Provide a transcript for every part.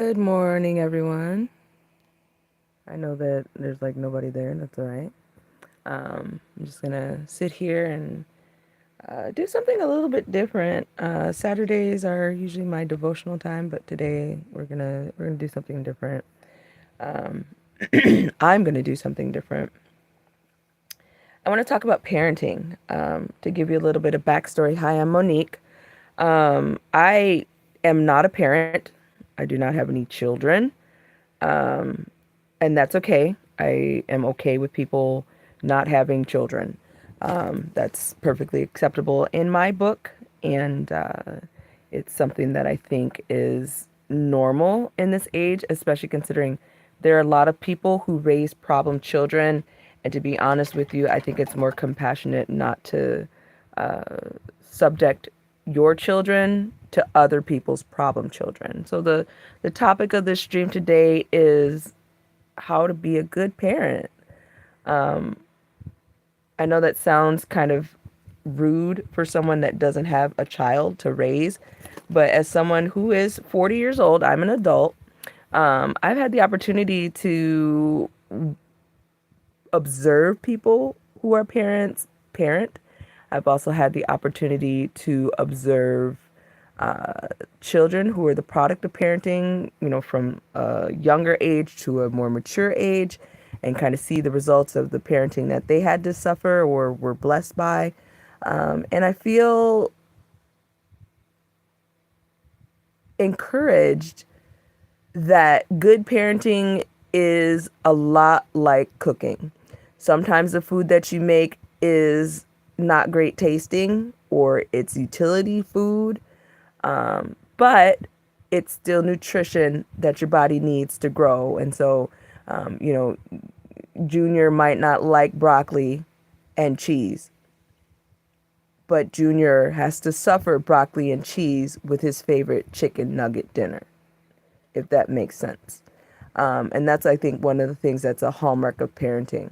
Good morning, everyone. I know that there's like nobody there. That's all right. I'm just gonna sit here and do something a little bit different. Saturdays are usually my devotional time, but today we're gonna do something different. Um, I'm gonna do something different. I want to talk about parenting. To give you a little bit of backstory. Hi, I'm Monique. I am not a parent. I do not have any children. Um, and that's okay. I am okay with people not having children. That's perfectly acceptable in my book, and it's something that I think is normal in this age, especially considering there are a lot of people who raise problem children. And to be honest with you, I think it's more compassionate not to uh, subject your children to other people's problem children. So the topic of this stream today is how to be a good parent. Um, I know that sounds kind of rude for someone that doesn't have a child to raise, but as someone who is 40 years old, I'm an adult. I've had the opportunity to observe people who are parent. I've also had the opportunity to observe uh, children who are the product of parenting, from a younger age to a more mature age, and kind of see the results of the parenting that they had to suffer or were blessed by. And I feel encouraged that good parenting is a lot like cooking. Sometimes the food that you make is not great tasting or it's utility food, but it's still nutrition that your body needs to grow. And so, um, you know, Junior might not like broccoli and cheese, but Junior has to suffer broccoli and cheese with his favorite chicken nugget dinner, if that makes sense. And that's, I think, one of the things that's a hallmark of parenting.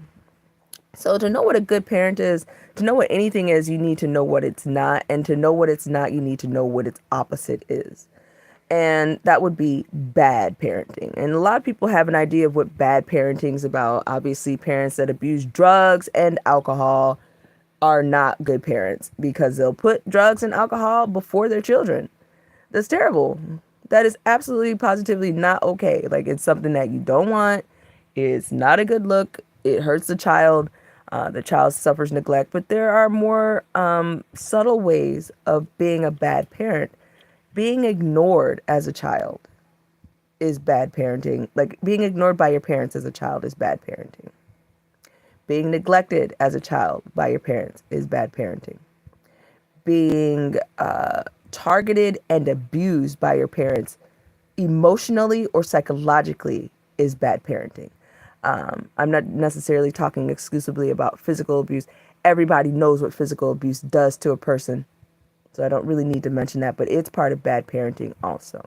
So to know what a good parent is, to know what anything is, you need to know what it's not. And to know what it's not, you need to know what its opposite is. And that would be bad parenting. And a lot of people have an idea of what bad parenting is about. Obviously, parents that abuse drugs and alcohol are not good parents because they'll put drugs and alcohol before their children. That's terrible. That is absolutely positively not okay. Like, it's something that you don't want. It's not a good look. It hurts the child. The child suffers neglect. But there are more subtle ways of being a bad parent. Being ignored as a child is bad parenting. Like, being ignored by your parents as a child is bad parenting. Being neglected as a child by your parents is bad parenting. Being targeted and abused by your parents emotionally or psychologically is bad parenting. I'm not necessarily talking exclusively about physical abuse. Everybody knows what physical abuse does to a person, so I don't really need to mention that, but it's part of bad parenting also.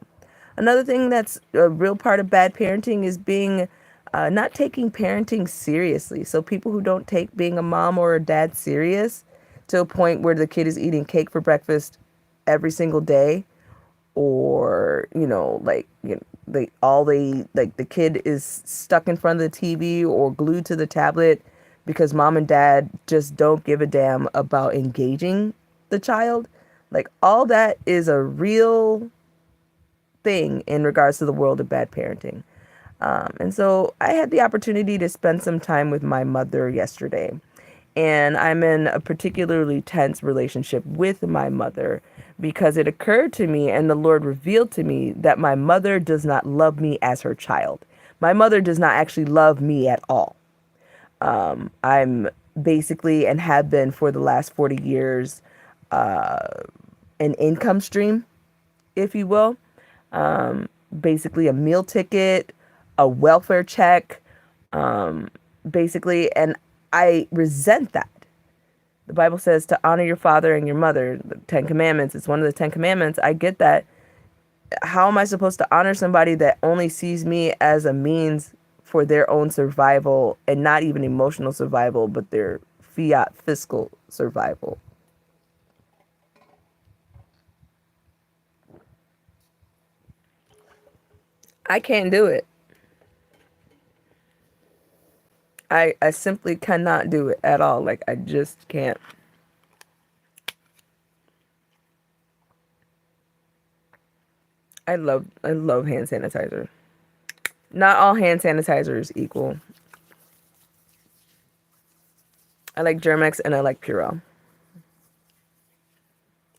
Another thing that's a real part of bad parenting is being not taking parenting seriously. So people who don't take being a mom or a dad serious to a point where the kid is eating cake for breakfast every single day, or like the kid is stuck in front of the TV or glued to the tablet because mom and dad just don't give a damn about engaging the child. Like, all that is a real thing in regards to the world of bad parenting. And so I had the opportunity to spend some time with my mother yesterday. And I'm in a particularly tense relationship with my mother because it occurred to me and the Lord revealed to me that my mother does not love me as her child. My mother does not actually love me at all. I'm basically, and have been for the last 40 years, an income stream, if you will. Basically, a meal ticket, a welfare check, basically. And I resent that. The Bible says to honor your father and your mother, the Ten Commandments. It's one of the Ten Commandments. I get that. How am I supposed to honor somebody that only sees me as a means for their own survival, and not even emotional survival, but their fiat fiscal survival? I can't do it. I simply cannot do it at all. Like, I just can't. I love hand sanitizer. Not all hand sanitizer is equal. I like Germex and I like Purell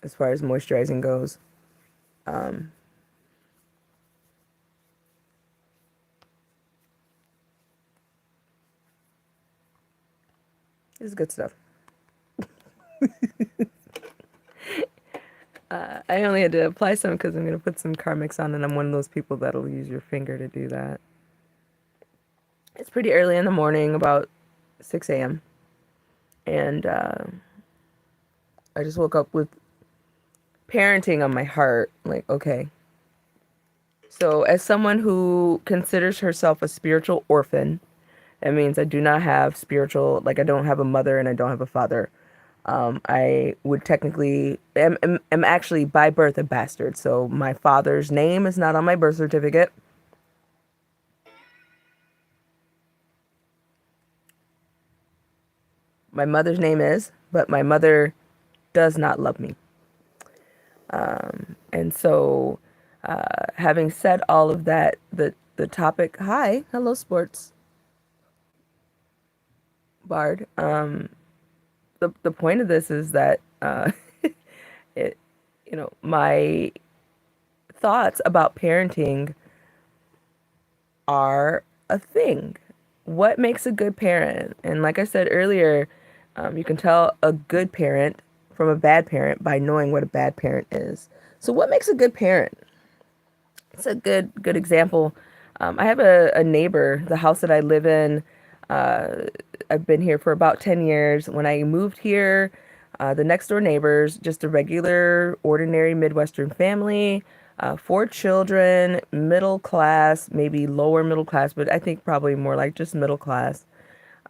as far as moisturizing goes. Um, it's good stuff. I only had to apply some because I'm going to put some Carmex on, and I'm one of those people that'll use your finger to do that. It's pretty early in the morning, about 6 a.m. And I just woke up with parenting on my heart. Like, okay. So, as someone who considers herself a spiritual orphan, that means I do not have spiritual, like, I don't have a mother and I don't have a father. I would technically, am actually by birth a bastard. So, my father's name is not on my birth certificate. My mother's name is, but my mother does not love me. And so, having said all of that, the topic, hi, hello, sports bard. The point of this is that it, my thoughts about parenting are a thing. What makes a good parent? And like I said earlier, you can tell a good parent from a bad parent by knowing what a bad parent is. So what makes a good parent? It's a good example. I have a neighbor, the house that I live in. Uh, I've been here for about 10 years. When I moved here, the next door neighbors, just a regular, ordinary Midwestern family, 4 children, middle class, maybe lower middle class, but I think probably more like just middle class.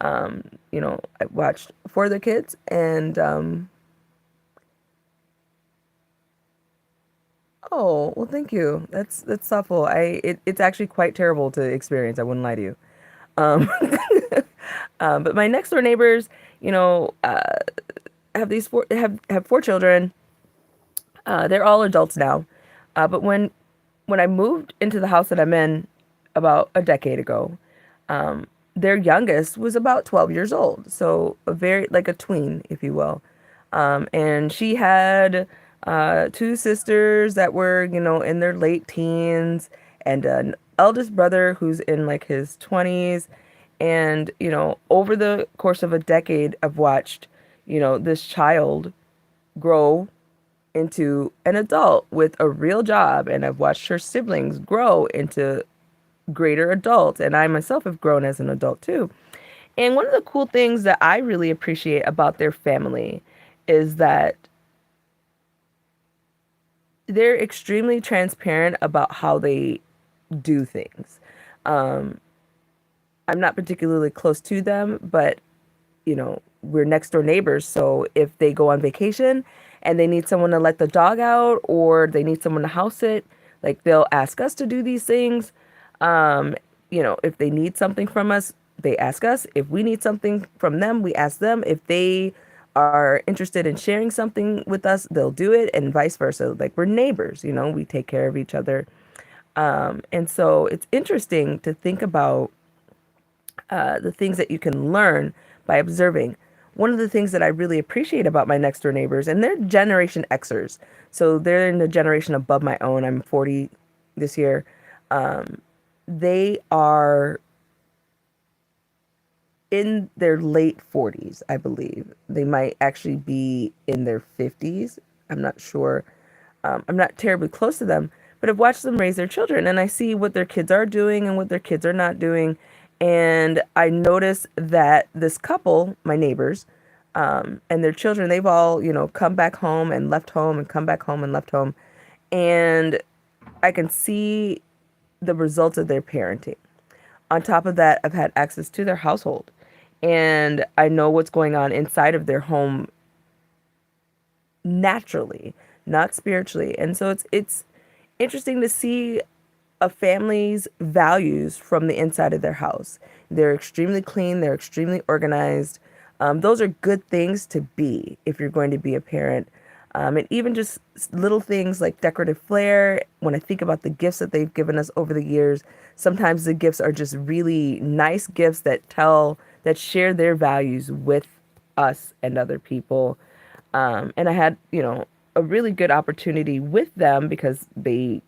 I watched for the kids, and oh, well, thank you. That's thoughtful. It's actually quite terrible to experience. I wouldn't lie to you. Um, but my next door neighbors, you know, uh, have these four have 4 children. They're all adults now. But when I moved into the house that I'm in about a decade ago, their youngest was about 12 years old, so a very like a tween, if you will. And she had 2 sisters that were, in their late teens, and an eldest brother who's in like his 20s. And, over the course of a decade, I've watched, this child grow into an adult with a real job, and I've watched her siblings grow into greater adults, and I myself have grown as an adult too. And one of the cool things that I really appreciate about their family is that they're extremely transparent about how they do things. Um, I'm not particularly close to them, but we're next door neighbors. So if they go on vacation and they need someone to let the dog out or they need someone to house it, like they'll ask us to do these things. Um, if they need something from us, they ask us. If we need something from them, we ask them. If they are interested in sharing something with us, they'll do it, and vice versa. Like, we're neighbors, we take care of each other. And so it's interesting to think about the things that you can learn by observing. One of the things that I really appreciate about my next door neighbors, and they're Generation Xers, so they're in the generation above my own. I'm 40 this year. Um, they are in their late 40s, I believe. They might actually be in their 50s. I'm not sure. I'm not terribly close to them, but I've watched them raise their children, and I see what their kids are doing and what their kids are not doing. And I notice that this couple, my neighbors, and their children, they've all, come back home and left home and come back home and left home. And I can see the results of their parenting. On top of that, I've had access to their household, and I know what's going on inside of their home naturally, not spiritually. And so it's interesting to see a family's values from the inside of their house. They're extremely clean, they're extremely organized. Those are good things to be if you're going to be a parent. And even just little things like decorative flair. When I think about the gifts that they've given us over the years, sometimes the gifts are just really nice gifts that share their values with us and other people. And I had, a really good opportunity with them because they,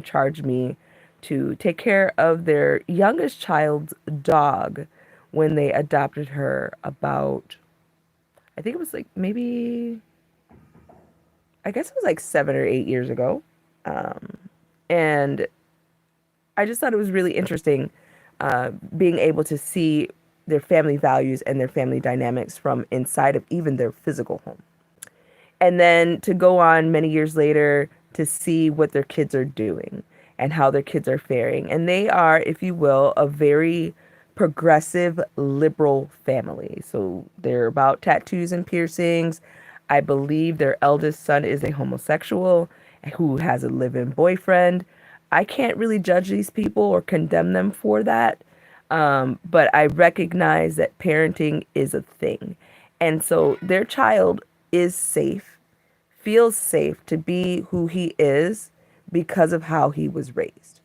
charged me to take care of their youngest child's dog when they adopted her about, I think it was like maybe, I guess it was like 7 or 8 years ago. And I just thought it was really interesting being able to see their family values and their family dynamics from inside of even their physical home. And then to go on many years later to see what their kids are doing and how their kids are faring. And they are, if you will, a very progressive liberal family. So they're about tattoos and piercings. I believe their eldest son is a homosexual who has a live-in boyfriend. I can't really judge these people or condemn them for that. But I recognize that parenting is a thing. And so their child is safe, feels safe to be who he is because of how he was raised.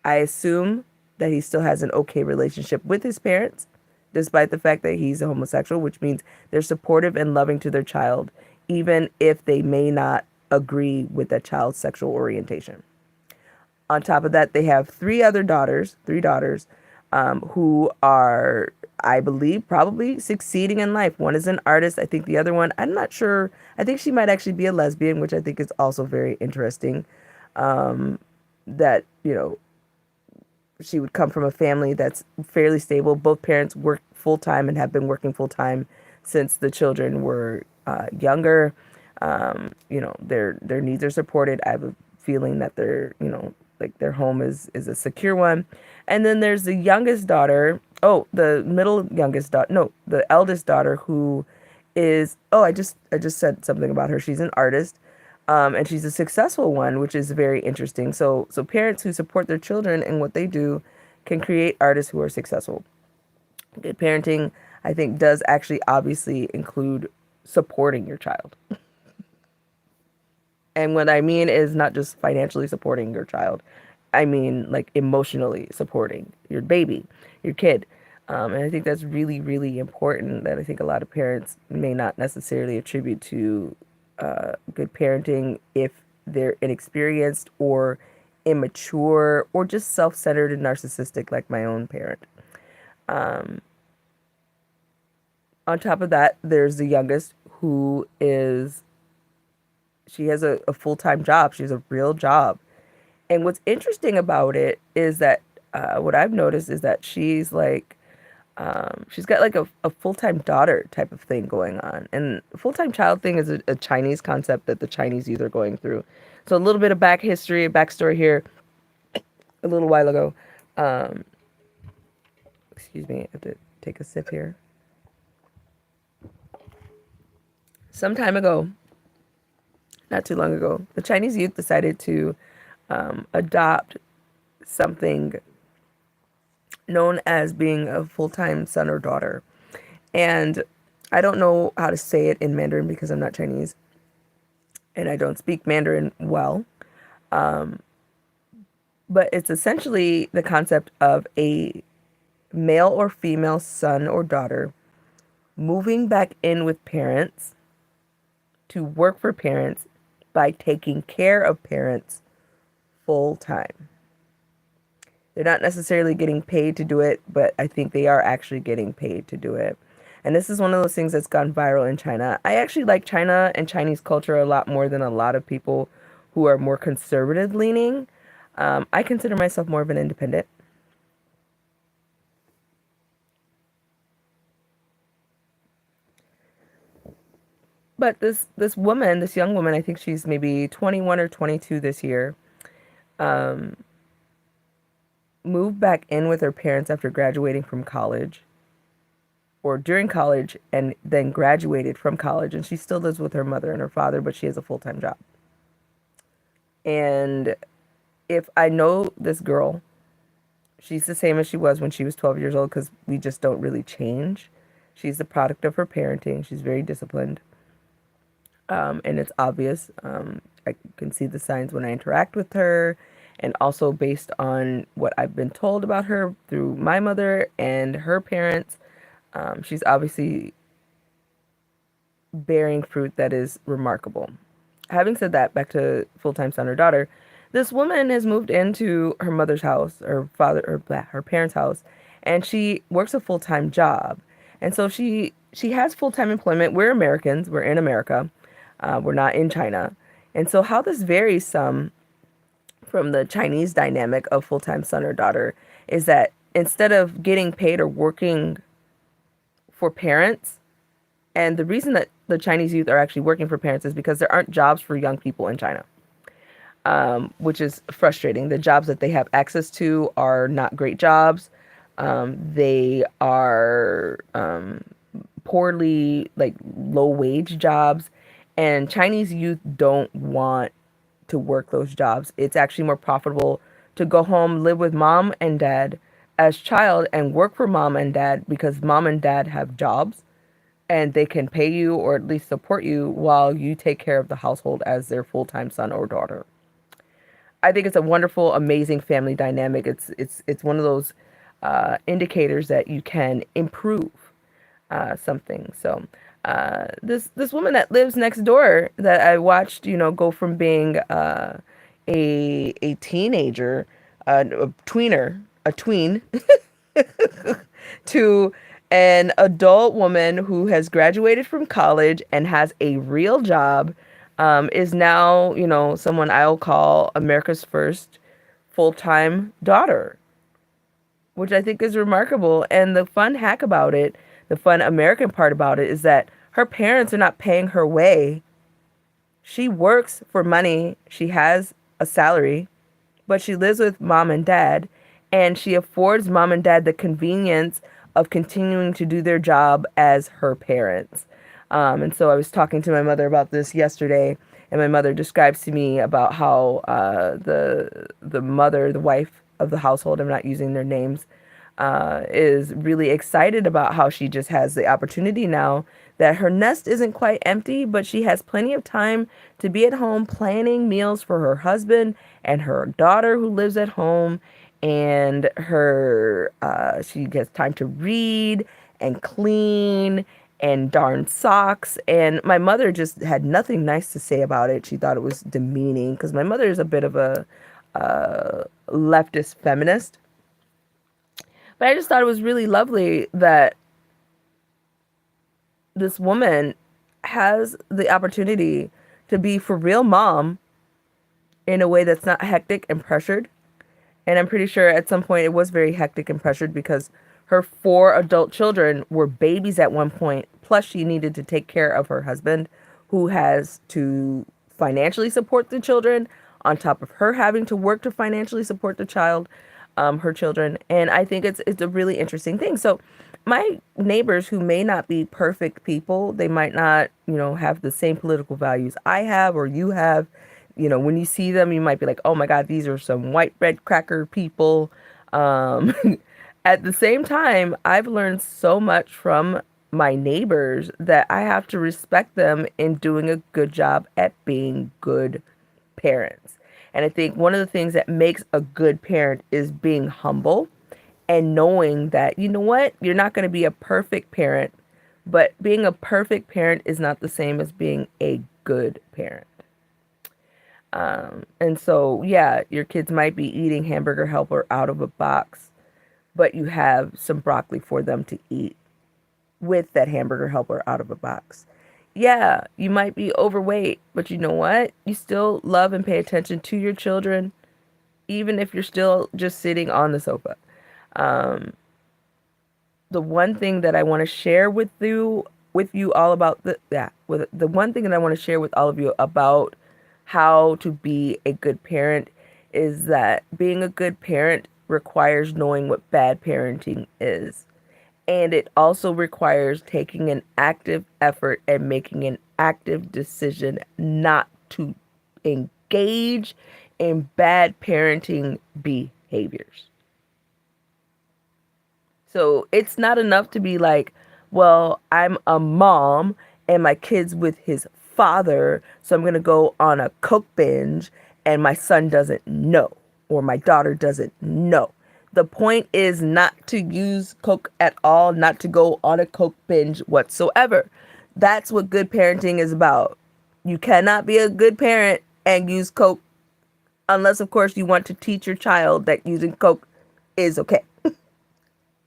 I assume that he still has an okay relationship with his parents, despite the fact that he's a homosexual, which means they're supportive and loving to their child, even if they may not agree with that child's sexual orientation. On top of that, they have three daughters, who are, I believe, probably succeeding in life. One is an artist. I think the other one, I'm not sure. I think she might actually be a lesbian, which I think is also very interesting. That, she would come from a family that's fairly stable. Both parents work full time and have been working full time since the children were younger. Their needs are supported. I have a feeling that like their home is a secure one. And then there's the youngest daughter. Oh, the middle youngest daughter. No, the eldest daughter who is, I just said something about her. She's an artist. And she's a successful one, which is very interesting. So parents who support their children in what they do can create artists who are successful. Good parenting, I think, does actually obviously include supporting your child. And what I mean is not just financially supporting your child. I mean, like, emotionally supporting your baby, your kid. And I think that's really, really important that I think a lot of parents may not necessarily attribute to good parenting if they're inexperienced or immature or just self-centered and narcissistic like my own parent. On top of that, there's the youngest who she has a full-time job. She has a real job. And what's interesting about it is that what I've noticed is that she's got like a full-time daughter type of thing going on. And full-time child thing is a Chinese concept that the Chinese youth are going through. So a little bit of backstory here. A little while ago, excuse me, I have to take a sip here. Some time ago, not too long ago, the Chinese youth decided to adopt something known as being a full-time son or daughter. And I don't know how to say it in Mandarin because I'm not Chinese and I don't speak Mandarin well. But it's essentially the concept of a male or female son or daughter moving back in with parents to work for parents by taking care of parents full time. They're not necessarily getting paid to do it, but I think they are actually getting paid to do it. And this is one of those things that's gone viral in China. I actually like China and Chinese culture a lot more than a lot of people who are more conservative leaning. I consider myself more of an independent. But this young woman, I think she's maybe 21 or 22 this year, moved back in with her parents after graduating from college or during college and then graduated from college. And she still lives with her mother and her father, but she has a full-time job. And if I know this girl, she's the same as she was when she was 12 years old because we just don't really change. She's the product of her parenting. She's very disciplined, and it's obvious. I can see the signs when I interact with her, and also based on what I've been told about her through my mother and her parents. She's obviously bearing fruit that is remarkable. Having said that, back to full-time son or daughter, this woman has moved into her mother's house, or father, or her parents' house, and she works a full-time job. And so she has full-time employment. We're Americans. We're in America. We're not in China. And so how this varies some from the Chinese dynamic of full-time son or daughter is that instead of getting paid or working for parents, and the reason that the Chinese youth are actually working for parents is because there aren't jobs for young people in China, which is frustrating. The jobs that they have access to are not great jobs. They are poorly, like low wage jobs, and Chinese youth don't want to work those jobs. It's actually more profitable to go home, live with mom and dad as child, and work for mom and dad because mom and dad have jobs and they can pay you or at least support you while you take care of the household as their full-time son or daughter. I think it's a wonderful, amazing family dynamic. It's one of those indicators that you can improve something. So this woman that lives next door that I watched, go from being a teenager, a tween, to an adult woman who has graduated from college and has a real job, is now, someone I'll call America's first full-time daughter, which I think is remarkable. And the fun hack about it, the fun American part about it, is that her parents are not paying her way. She works for money. She has a salary, but she lives with mom and dad, and she affords mom and dad the convenience of continuing to do their job as her parents. And so I was talking to my mother about this yesterday, and my mother describes to me about how the mother, the wife of the household, I'm not using their names, is really excited about how she just has the opportunity now that her nest isn't quite empty, but she has plenty of time to be at home planning meals for her husband and her daughter who lives at home, and she gets time to read and clean and darn socks. And my mother just had nothing nice to say about it. She thought it was demeaning because my mother is a bit of a leftist feminist. But I just thought it was really lovely that this woman has the opportunity to be for real mom in a way that's not hectic and pressured. And I'm pretty sure at some point it was very hectic and pressured because her 4 adult children were babies at one point. Plus, she needed to take care of her husband, who has to financially support the children, on top of her having to work to financially support her children. And I think it's a really interesting thing. So my neighbors, who may not be perfect people, they might not, have the same political values I have or you have. When you see them, you might be like, oh my God, these are some white bread cracker people. At the same time, I've learned so much from my neighbors that I have to respect them in doing a good job at being good parents. And I think one of the things that makes a good parent is being humble and knowing that, you know what, you're not going to be a perfect parent, but being a perfect parent is not the same as being a good parent. And so, yeah, your kids might be eating Hamburger Helper out of a box, but you have some broccoli for them to eat with that Hamburger Helper out of a box. Yeah, you might be overweight, but you know what? You still love and pay attention to your children, even if you're still just sitting on the sofa. The one thing that I want to share with you all about the one thing that I want to share with all of you about how to be a good parent is that being a good parent requires knowing what bad parenting is. And it also requires taking an active effort and making an active decision not to engage in bad parenting behaviors. So it's not enough to be like, well, I'm a mom and my kid's with his father, so I'm going to go on a Coke binge and my son doesn't know or my daughter doesn't know. The point is not to use Coke at all, not to go on a Coke binge whatsoever. That's what good parenting is about. You cannot be a good parent and use Coke unless, of course, you want to teach your child that using Coke is okay.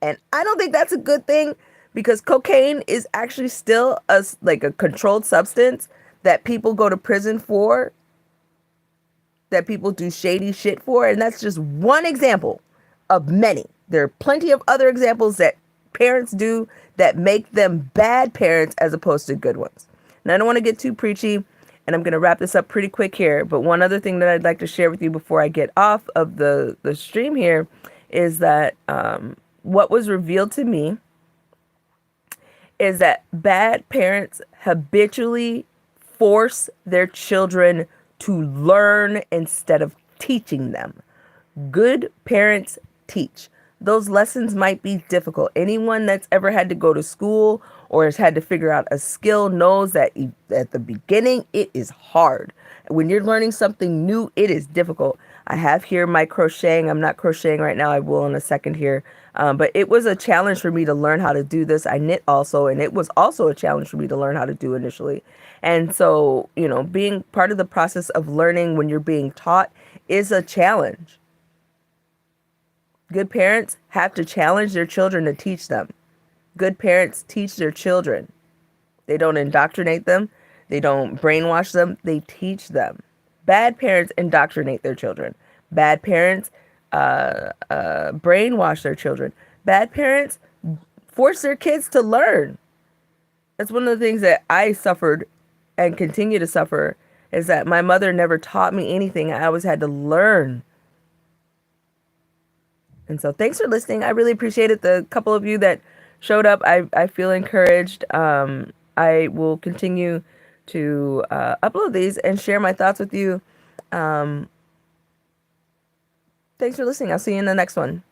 And I don't think that's a good thing because cocaine is actually still like a controlled substance that people go to prison for, that people do shady shit for. And that's just one example of many. There are plenty of other examples that parents do that make them bad parents as opposed to good ones. And I don't want to get too preachy, and I'm going to wrap this up pretty quick here. But one other thing that I'd like to share with you before I get off of the stream here is that what was revealed to me is that bad parents habitually force their children to learn instead of teaching them. Good parents teach. Those lessons might be difficult. Anyone that's ever had to go to school or has had to figure out a skill knows that at the beginning it is hard. When you're learning something new, it is difficult. I have here my crocheting. I'm not crocheting right now. I will in a second here. But it was a challenge for me to learn how to do this. I knit also, and it was also a challenge for me to learn how to do initially. And so, being part of the process of learning when you're being taught is a challenge. Good parents have to challenge their children to teach them. Good parents teach their children. They don't indoctrinate them. They don't brainwash them. They teach them. Bad parents indoctrinate their children. Bad parents brainwash their children. Bad parents force their kids to learn. That's one of the things that I suffered and continue to suffer, is that my mother never taught me anything. I always had to learn. And so thanks for listening. I really appreciate it. The couple of you that showed up, I feel encouraged. I will continue to upload these and share my thoughts with you. Thanks for listening. I'll see you in the next one.